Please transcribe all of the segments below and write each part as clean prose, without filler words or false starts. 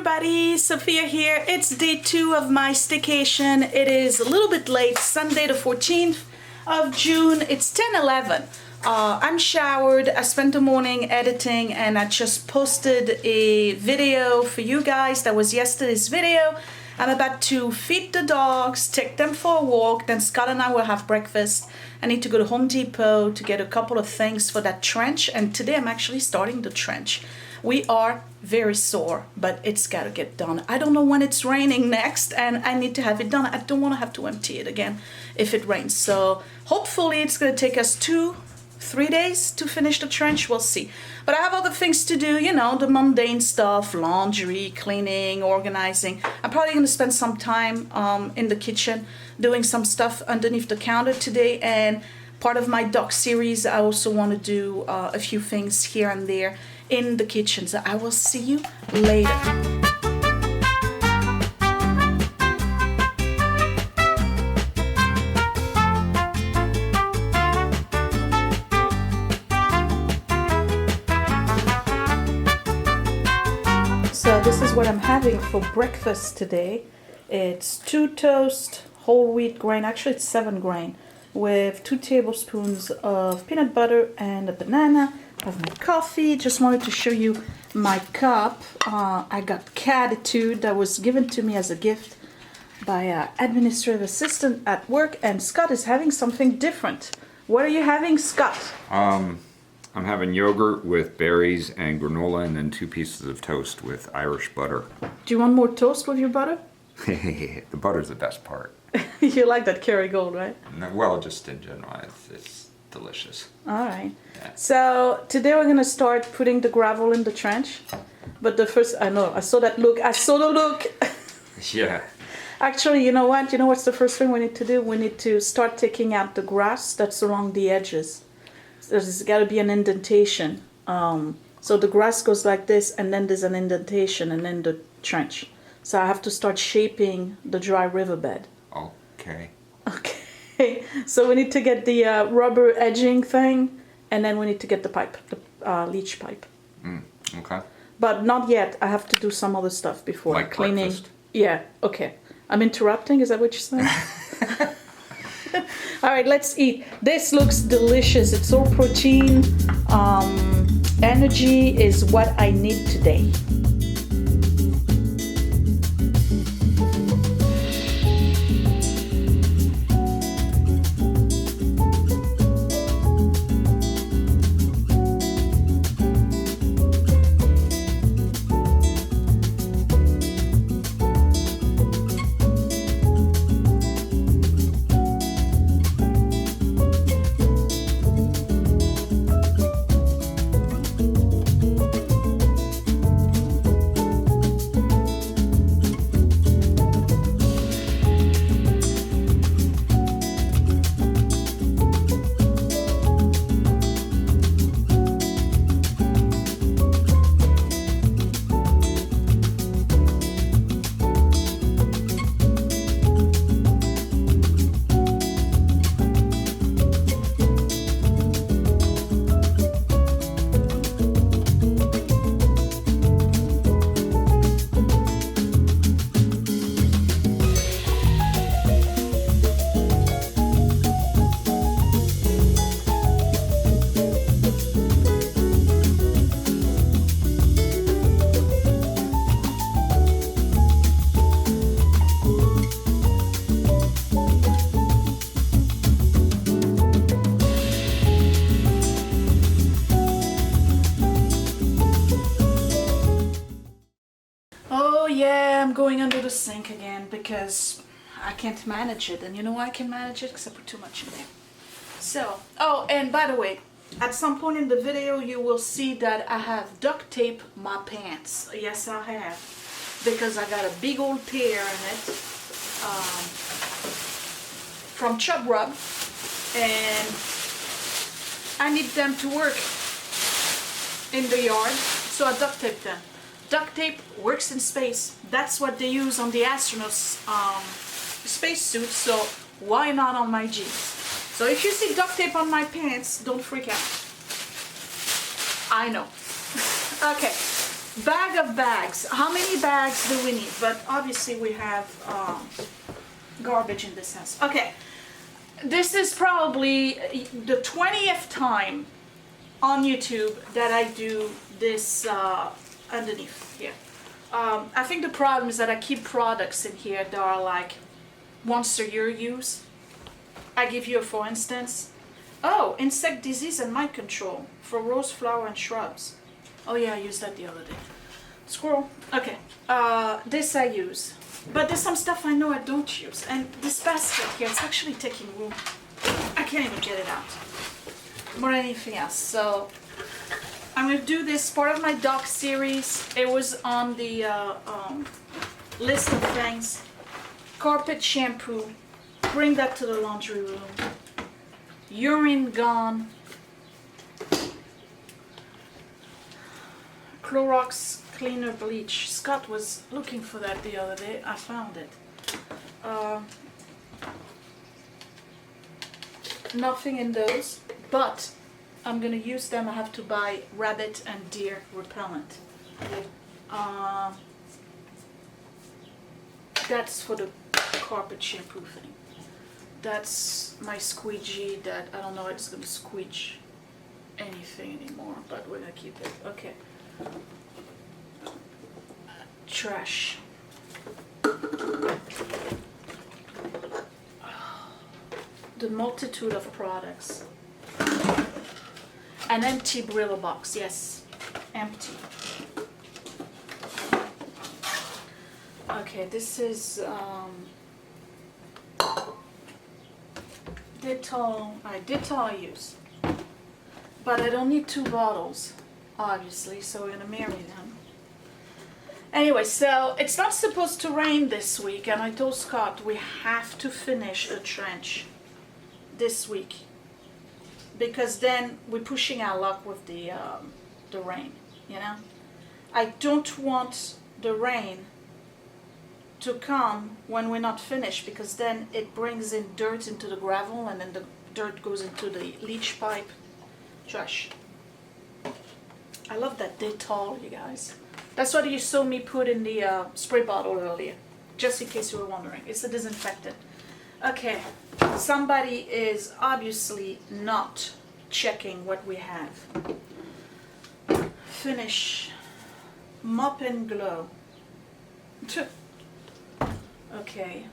everybody, Sophia here. It's day 2 of my staycation. It is a little bit late, Sunday the 14th of June. It's 10:11. I'm showered, I spent the morning editing, and I just posted a video for you guys. That was yesterday's video. I'm about to feed the dogs, take them for a walk, then Scott and I will have breakfast. I need to go to Home Depot to get a couple of things for that trench, and today I'm actually starting the trench. We are very sore, but it's got to get done. I don't know when it's raining next, and I need to have it done. I don't want to have to empty it again if it rains. So hopefully it's going to take us 2-3 days to finish the trench. We'll see. But I have other things to do, you know, the mundane stuff, laundry, cleaning, organizing. I'm probably going to spend some time in the kitchen doing some stuff underneath the counter today. And part of my dog series, I also want to do a few things here and there in the kitchen. So I will see you later. So this is what I'm having for breakfast today. It's 2 toast, whole wheat grain, actually it's 7 grain, with 2 tablespoons of peanut butter and a banana. I have my coffee. Just wanted to show you my cup. I got Catitude that was given to me as a gift by an administrative assistant at work, and Scott is having something different. What are you having, Scott? I'm having yogurt with berries and granola, and then 2 pieces of toast with Irish butter. Do you want more toast with your butter? The butter's the best part. You like that Kerrygold, right? No, well, just in general, it's delicious. All right. Yeah. So today we're gonna start putting the gravel in the trench. But the first, I know, I saw that look. I saw the look. Yeah. Actually, you know what? You know what's the first thing we need to do? We need to start taking out the grass that's along the edges. There's got to be an indentation. So the grass goes like this, and then there's an indentation, and then the trench. So I have to start shaping the dry riverbed. Okay. Okay. So we need to get the rubber edging thing, and then we need to get the pipe, the leach pipe. Okay. But not yet. I have to do some other stuff before like cleaning. Breakfast. Yeah. Okay. I'm interrupting. Is that what you're saying? All right, let's eat. This looks delicious. It's all protein. Energy is what I need today. Yeah, I'm going under the sink again because I can't manage it. And you know why I can manage it? Because I put too much in there. So, oh, and by the way, at some point in the video you will see that I have duct tape my pants. Yes, I have. Because I got a big old tear in it from Chub Rub. And I need them to work in the yard, so I duct tape them. Duct tape works in space. That's what they use on the astronauts' spacesuit, so why not on my jeans? So if you see duct tape on my pants, don't freak out. I know. Okay, bag of bags. How many bags do we need? But obviously we have garbage in this house. Okay, this is probably the 20th time on YouTube that I do this underneath here. I think the problem is that I keep products in here that are like once a year use. I give you a for instance. Oh, insect disease and mite control for rose flower and shrubs. Oh yeah, I used that the other day. Squirrel. Okay. This I use. But there's some stuff I know I don't use. And this basket here, it's actually taking room. I can't even get it out. More than anything else. So I'm going to do this part of my dog series. It was on the list of things. Carpet shampoo. Bring that to the laundry room. Urine gone. Clorox cleaner bleach. Scott was looking for that the other day. I found it. Nothing in those, but I'm gonna use them. I have to buy rabbit and deer repellent. That's for the carpet shampoo thing. That's my squeegee that I don't know if it's gonna squeege anything anymore, but we're gonna keep it. Okay. Trash. The multitude of products. An empty Brillo box, yes, empty. Okay, this is Dettol. Dettol I use, but I don't need 2 bottles, obviously, so we're gonna marry them. Anyway, so it's not supposed to rain this week, and I told Scott we have to finish the trench this week, because then we're pushing our luck with the rain, you know? I don't want the rain to come when we're not finished, because then it brings in dirt into the gravel, and then the dirt goes into the leach pipe. Trash. I love that Dettol, you guys. That's what you saw me put in the spray bottle earlier, just in case you were wondering. It's a disinfectant. Okay, somebody is obviously not checking what we have. Finish. Mop and glow. Okay.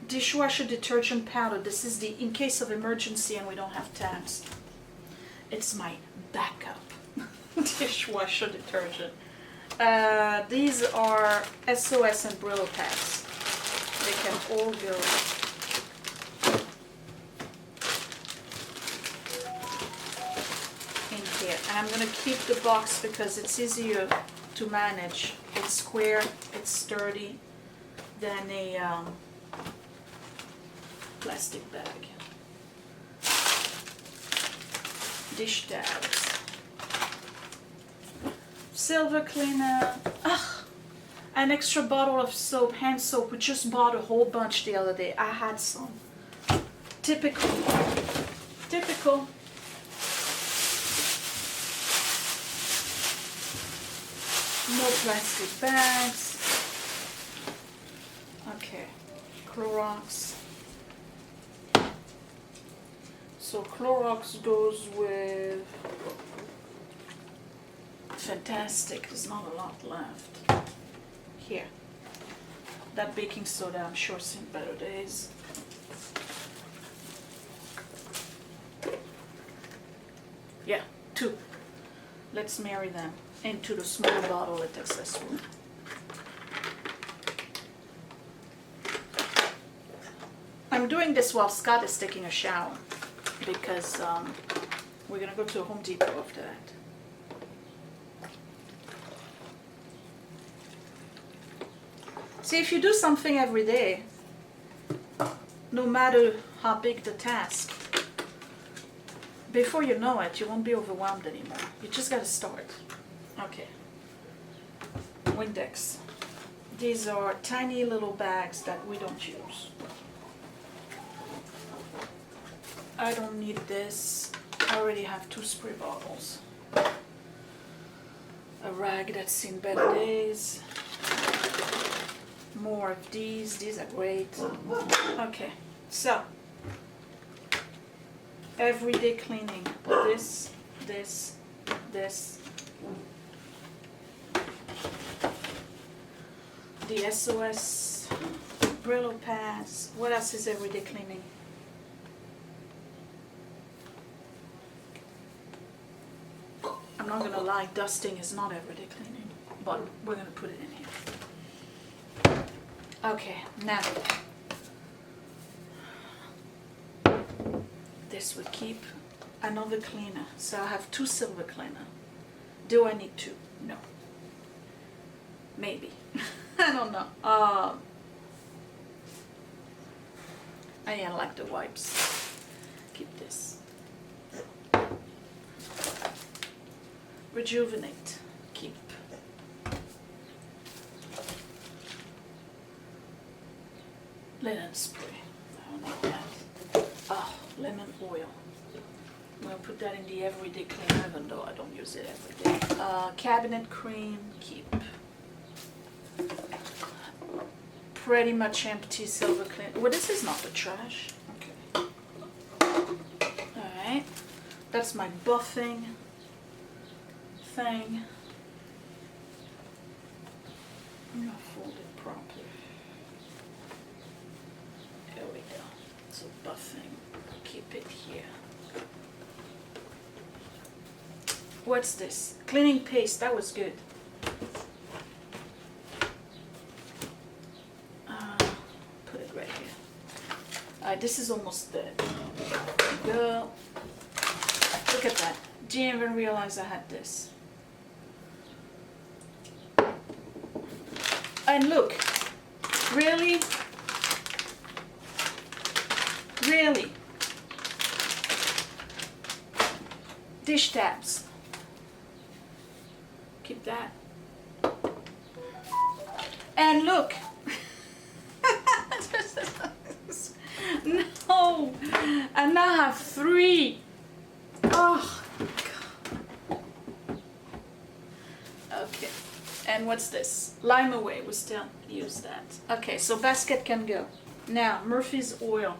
Dishwasher detergent powder. This is the in case of emergency and we don't have tabs. It's my backup dishwasher detergent. These are SOS and Brillo packs. They can all go in here. And I'm going to keep the box because it's easier to manage. It's square, it's sturdy than a plastic bag. Dish towels. Silver cleaner. Ugh. An extra bottle of soap, hand soap. We just bought a whole bunch the other day. I had some. Typical. Typical. No plastic bags. Okay. Clorox. So Clorox goes with fantastic. There's not a lot left. Here. That baking soda, I'm sure, seen better days. Yeah, 2. Let's marry them into the small bottle it takes less room. I'm doing this while Scott is taking a shower because we're gonna go to Home Depot after that. See, if you do something every day, no matter how big the task, before you know it, you won't be overwhelmed anymore. You just gotta start. Okay. Windex. These are tiny little bags that we don't use. I don't need this. I already have 2 spray bottles. a rag that's seen better days. More of these are great. Okay, so everyday cleaning. This. The SOS, Brillo pads. What else is everyday cleaning? I'm not gonna lie, dusting is not everyday cleaning, but we're gonna put it in here. Okay, now this would keep. Another cleaner. So I have 2 silver cleaner. Do I need 2? No. Maybe. I don't know. I like the wipes. Keep this. Rejuvenate. Keep. Linen spray. I don't need that. Oh, lemon oil. I'm going to put that in the everyday cleaner, even though I don't use it every day. Cabinet cream, keep. Pretty much empty silver cleaner. Well, this is not the trash. Okay. Alright. That's my buffing thing. I'm going to fold it properly. There we go. So buffing, keep it here. What's this? Cleaning paste, that was good. Put it right here. Alright, this is almost dead. There we go. Look at that. Didn't even realize I had this. And look, really? Really? Dish tabs. Keep that. And look. No. And now I have 3. Oh, God. Okay. And what's this? Lime away. We still use that. Okay, so basket can go. Now, Murphy's oil.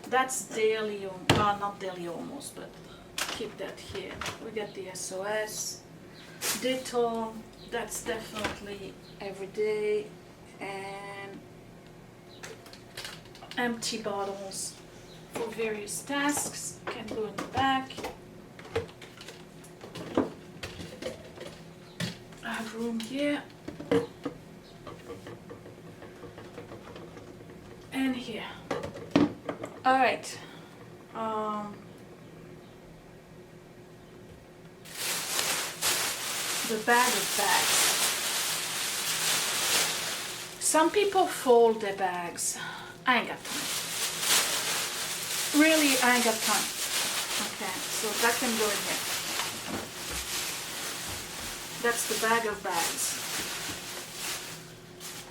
That's daily, not daily almost, but keep that here. We got the SOS. Dettol, that's definitely every day. And empty bottles for various tasks can go in the back. I have room here and here. All right. The bag of bags. Some people fold their bags. I ain't got time. Really, I ain't got time. Okay, so that can go in here. That's the bag of bags.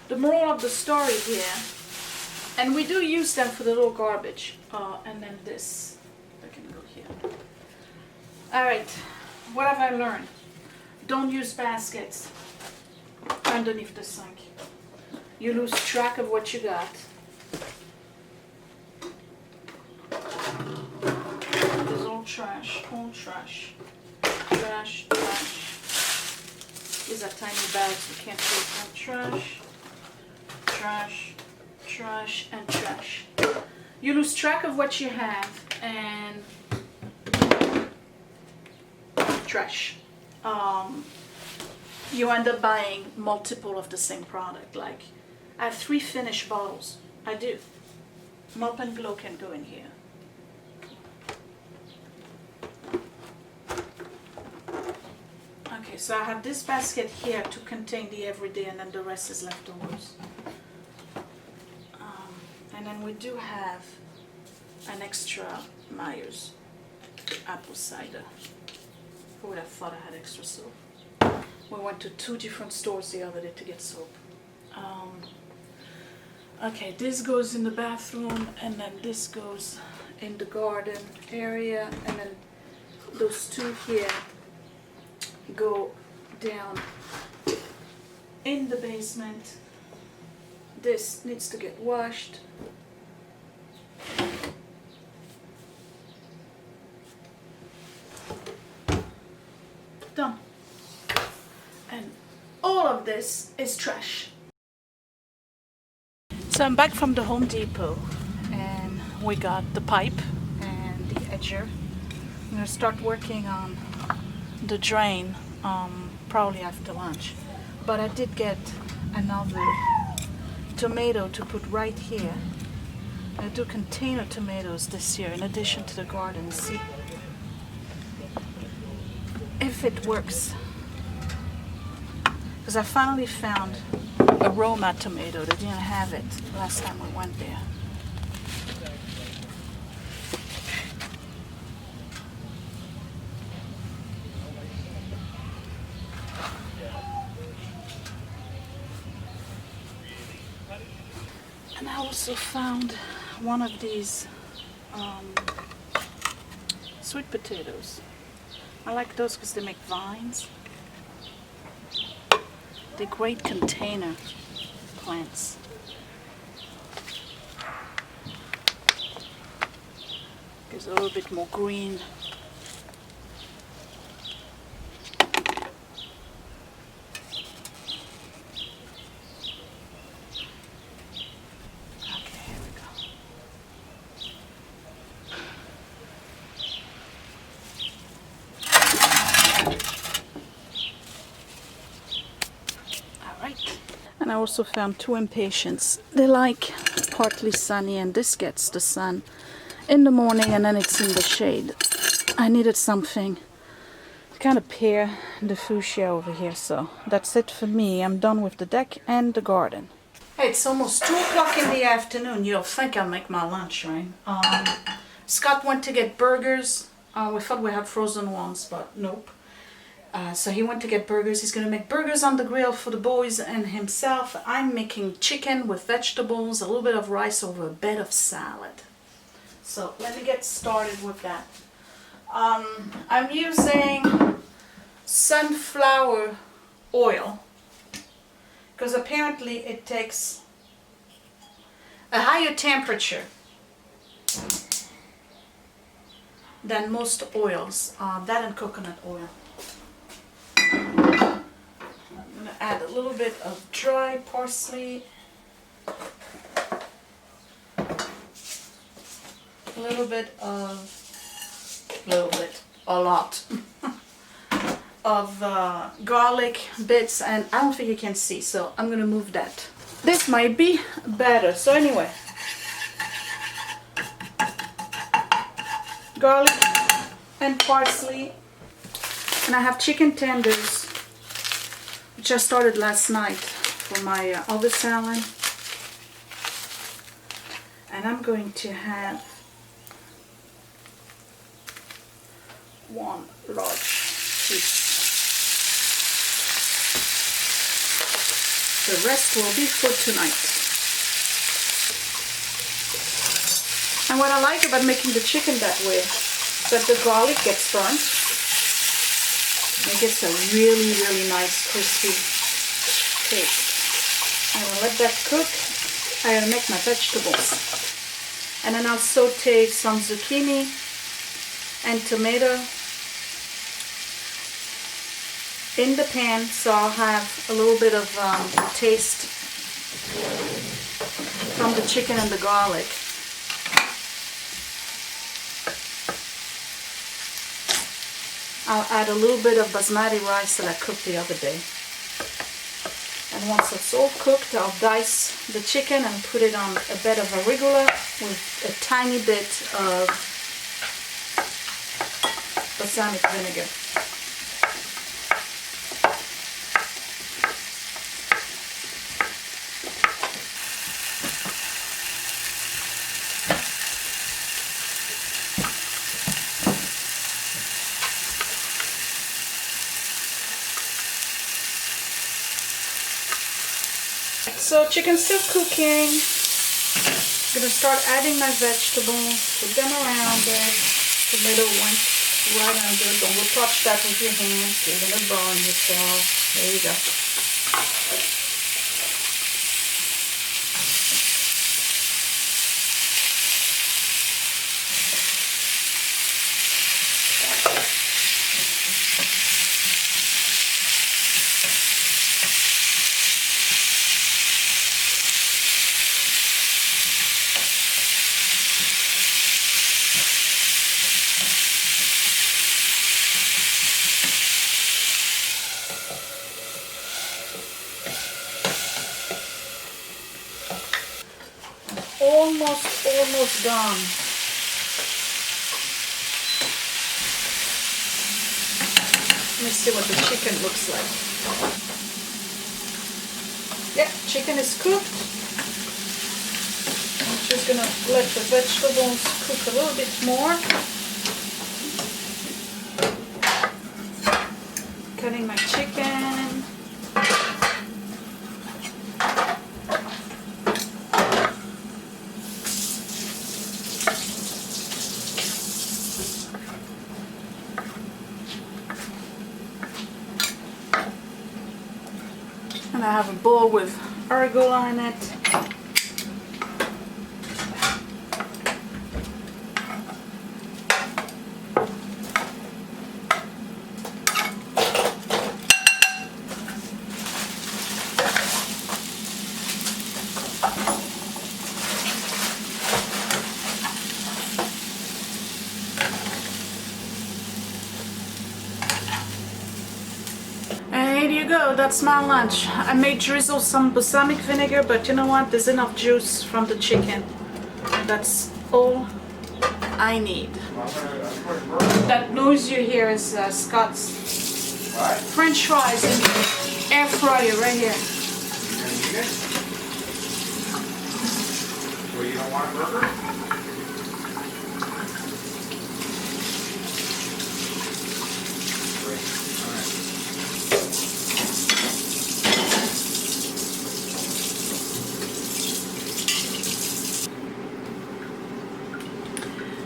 The moral of the story here, and we do use them for the little garbage. And then this, that can go here. All right, what have I learned? Don't use baskets underneath the sink. You lose track of what you got. There's all trash, trash. These are tiny bags, you can't throw them. Trash, and trash. You lose track of what you have, and trash. You end up buying multiple of the same product. Like, I have 3 finished bottles. I do. Mop and Glow can go in here. Okay, so I have this basket here to contain the everyday, and then the rest is leftovers. And then we do have an extra Myers apple cider. Who would have thought I had extra soap? We went to 2 different stores the other day to get soap. Okay, this goes in the bathroom, and then this goes in the garden area, and then those 2 here go down in the basement. This needs to get washed. Done. And all of this is trash. So I'm back from the Home Depot and we got the pipe and the edger. I'm gonna start working on the drain probably after lunch. But I did get another tomato to put right here. I do container tomatoes this year in addition to the garden. See if it works. Because I finally found a Roma tomato. They didn't have it last time we went there. And I also found one of these sweet potatoes. I like those because they make vines. They're great container plants. Gives a little bit more green. And I also found two impatiens. They like partly sunny, and this gets the sun in the morning and then it's in the shade. I needed something to kind of pair the fuchsia over here, so that's it for me. I'm done with the deck and the garden. Hey, it's almost 2 o'clock in the afternoon. You'll think I'll make my lunch, right? Scott went to get burgers. We thought we had frozen ones, but nope. So he went to get burgers. He's going to make burgers on the grill for the boys and himself. I'm making chicken with vegetables, a little bit of rice over a bed of salad. So let me get started with that. I'm using sunflower oil because apparently it takes a higher temperature than most oils, that and coconut oil. I'm going to add a little bit of dry parsley, a lot of garlic bits, and I don't think you can see, so I'm going to move that. This might be better. So anyway, garlic and parsley. And I have chicken tenders, which I started last night for my other salad. And I'm going to have 1 large piece. The rest will be for tonight. And what I like about making the chicken that way is that the garlic gets burnt. It gets a really, really nice crispy taste. I'm going to let that cook. I'm going to make my vegetables. And then I'll saute some zucchini and tomato in the pan, so I'll have a little bit of taste from the chicken and the garlic. I'll add a little bit of basmati rice that I cooked the other day. And once it's all cooked, I'll dice the chicken and put it on a bed of arugula with a tiny bit of balsamic vinegar. So chicken's still cooking. I'm gonna start adding my vegetables, put them around it. Tomato went right under. Don't touch that with your hands. You're gonna burn yourself. There you go. Almost done. Let me see what the chicken looks like. Yeah, chicken is cooked. I'm just gonna let the vegetables cook a little bit more. Cutting my chicken. And I have a bowl with arugula in it. There you go, that's my lunch. I may drizzle some balsamic vinegar, but you know what? There's enough juice from the chicken. That's all I need. That noise you hear is Scott's French fries in the air fryer right here. So you don't want a burger?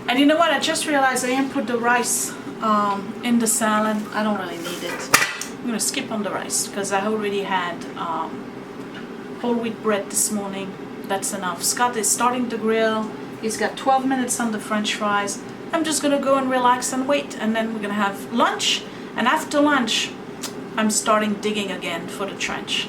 And you know what? I just realized I didn't put the rice in the salad. I don't really need it. I'm gonna skip on the rice because I already had whole wheat bread this morning. That's enough. Scott is starting the grill. He's got 12 minutes on the French fries. I'm just gonna go and relax and wait, and then we're gonna have lunch. And after lunch, I'm starting digging again for the trench.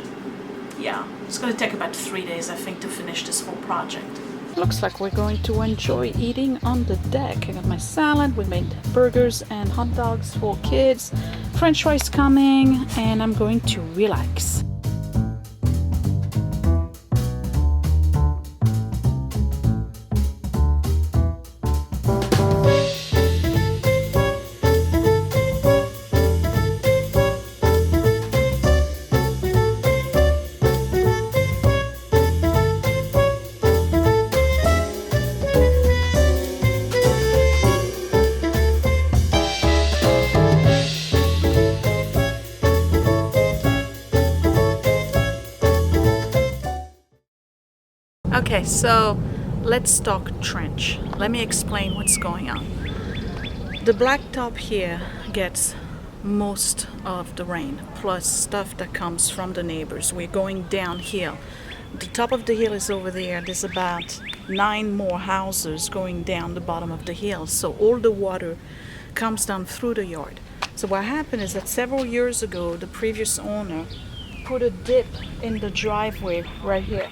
Yeah, it's gonna take about 3 days, I think, to finish this whole project. Looks like we're going to enjoy eating on the deck. I got my salad, we made burgers and hot dogs for kids, French fries coming, and I'm going to relax. Okay, so let's talk trench. Let me explain what's going on. The blacktop here gets most of the rain, plus stuff that comes from the neighbors. We're going downhill. The top of the hill is over there. There's about 9 more houses going down the bottom of the hill. So all the water comes down through the yard. So what happened is that several years ago, the previous owner put a dip in the driveway right here.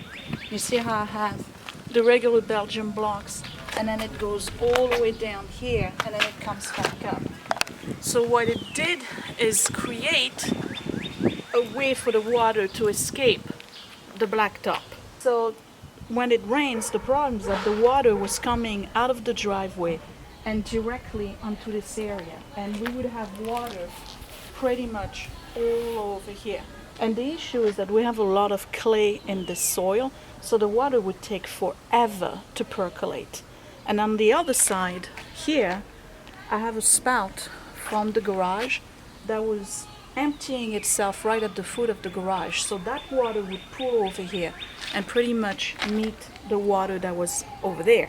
You see how I have the regular Belgian blocks, and then it goes all the way down here, and then it comes back up. So what it did is create a way for the water to escape the blacktop. So when it rains, the problem is that the water was coming out of the driveway and directly onto this area, and we would have water pretty much all over here. And the issue is that we have a lot of clay in the soil, so the water would take forever to percolate. And on the other side here, I have a spout from the garage that was emptying itself right at the foot of the garage. So that water would pool over here and pretty much meet the water that was over there.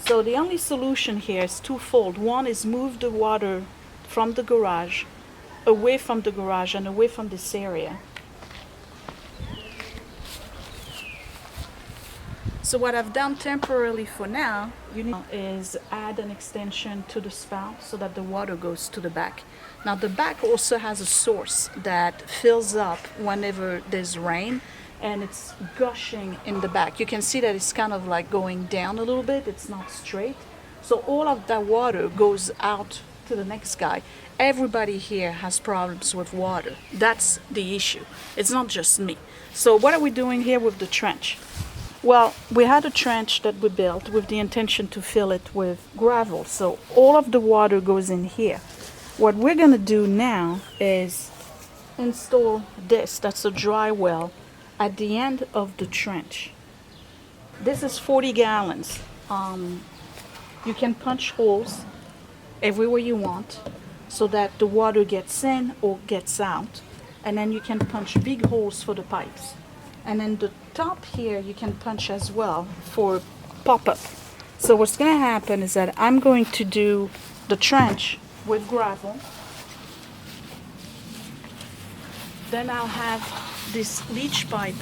So the only solution here is twofold. One is move the water from the garage, away from the garage and away from this area. So what I've done temporarily for now is add an extension to the spout so that the water goes to the back. Now the back also has a source that fills up whenever there's rain, and it's gushing in the back. You can see that it's kind of like going down a little bit, it's not straight. So all of that water goes out to the next guy. Everybody here has problems with water. That's the issue. It's not just me. So what are we doing here with the trench? Well, we had a trench that we built with the intention to fill it with gravel. So all of the water goes in here. What we're going to do now is install this, that's a dry well, at the end of the trench. This is 40 gallons. You can punch holes everywhere you want so that the water gets in or gets out. And then you can punch big holes for the pipes. And then the top here you can punch as well for pop-up. So what's going to happen is that I'm going to do the trench with gravel. Then I'll have this leach pipe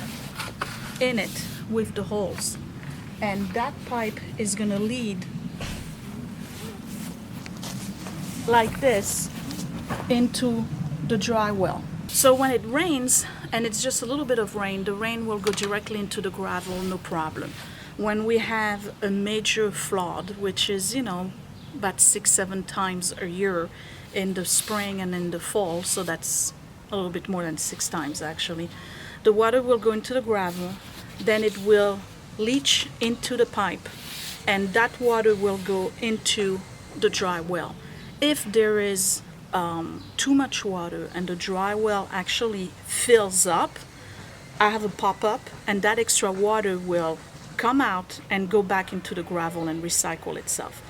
in it with the holes. And that pipe is going to lead like this into the dry well. So when it rains, and it's just a little bit of rain, the rain will go directly into the gravel, no problem. When we have a major flood, which is, you know, about 6-7 times a year in the spring and in the fall, so that's a little bit more than 6 times actually, the water will go into the gravel, then it will leach into the pipe, and that water will go into the dry well. If there is too much water and the dry well actually fills up, I have a pop-up, and that extra water will come out and go back into the gravel and recycle itself.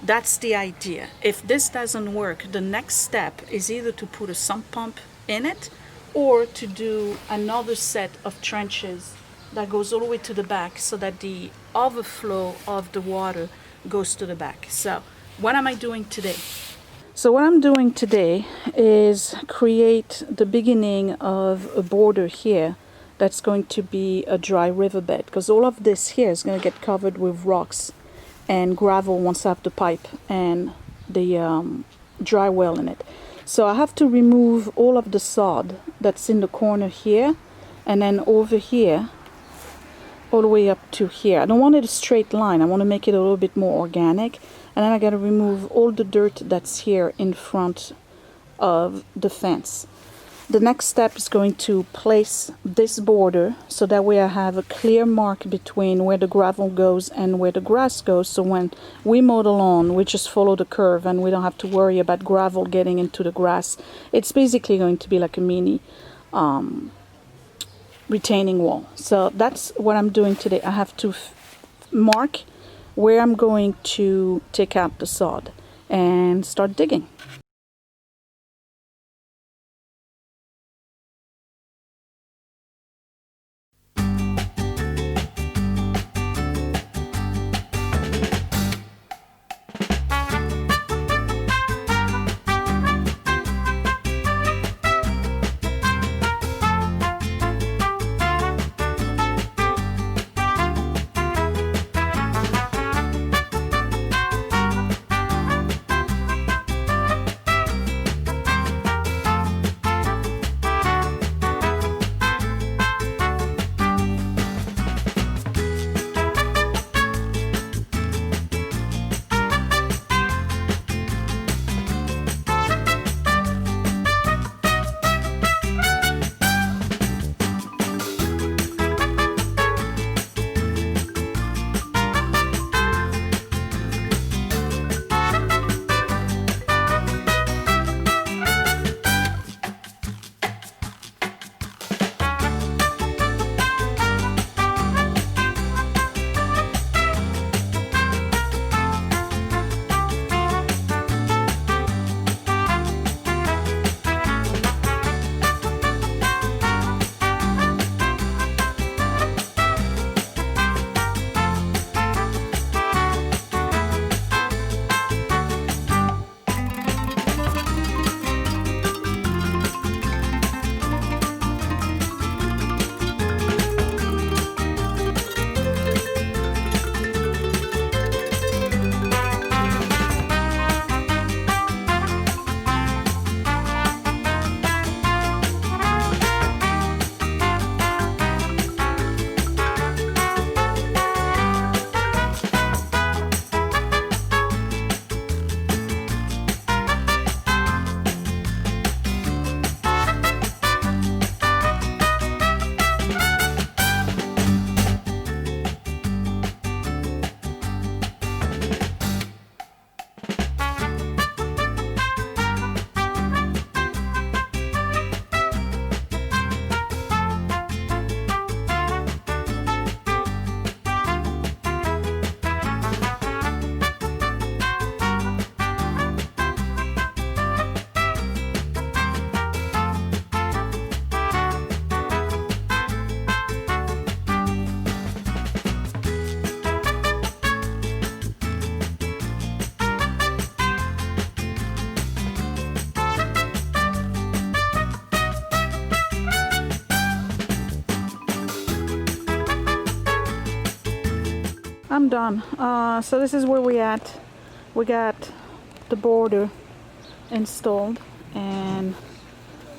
That's the idea. If this doesn't work, the next step is either to put a sump pump in it or to do another set of trenches that goes all the way to the back so that the overflow of the water goes to the back. So what am I doing today? So what I'm doing today is create the beginning of a border here that's going to be a dry riverbed, because all of this here is going to get covered with rocks and gravel once I have the pipe and the dry well in it. So I have to remove all of the sod that's in the corner here and then over here all the way up to here. I don't want it a straight line. I want to make it a little bit more organic. And then I got to remove all the dirt that's here in front of the fence. The next step is going to place this border so that way I have a clear mark between where the gravel goes and where the grass goes. So when we mow the lawn, we just follow the curve and we don't have to worry about gravel getting into the grass. It's basically going to be like a mini retaining wall. So that's what I'm doing today. I have to mark where I'm going to take out the sod and start digging. I'm done. So this is where we at. We got the border installed, and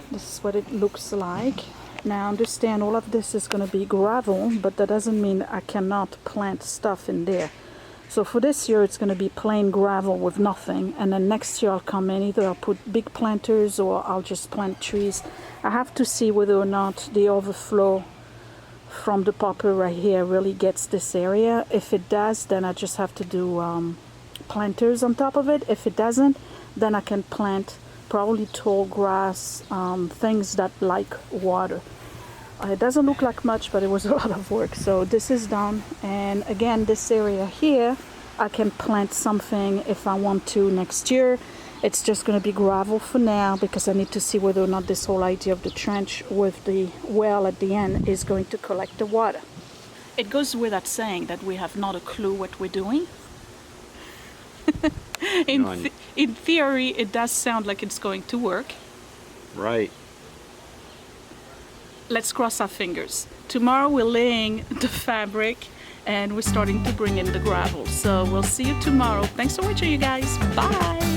this is what it looks like. Now understand, all of this is going to be gravel, but that doesn't mean I cannot plant stuff in there. So for this year it's going to be plain gravel with nothing, and then next year I'll come in, either I'll put big planters or I'll just plant trees. I have to see whether or not the overflow from the popper right here really gets this area. If it does, then I just have to do planters on top of it. If it doesn't, then I can plant probably tall grass, things that like water. It doesn't look like much, but it was a lot of work. So this is done, and again, this area here I can plant something if I want to next year. It's just going to be gravel for now because I need to see whether or not this whole idea of the trench with the well at the end is going to collect the water. It goes without saying that we have not a clue what we're doing. In theory, it does sound like it's going to work. Right. Let's cross our fingers. Tomorrow we're laying the fabric and we're starting to bring in the gravel. So we'll see you tomorrow. Thanks for watching, you guys. Bye.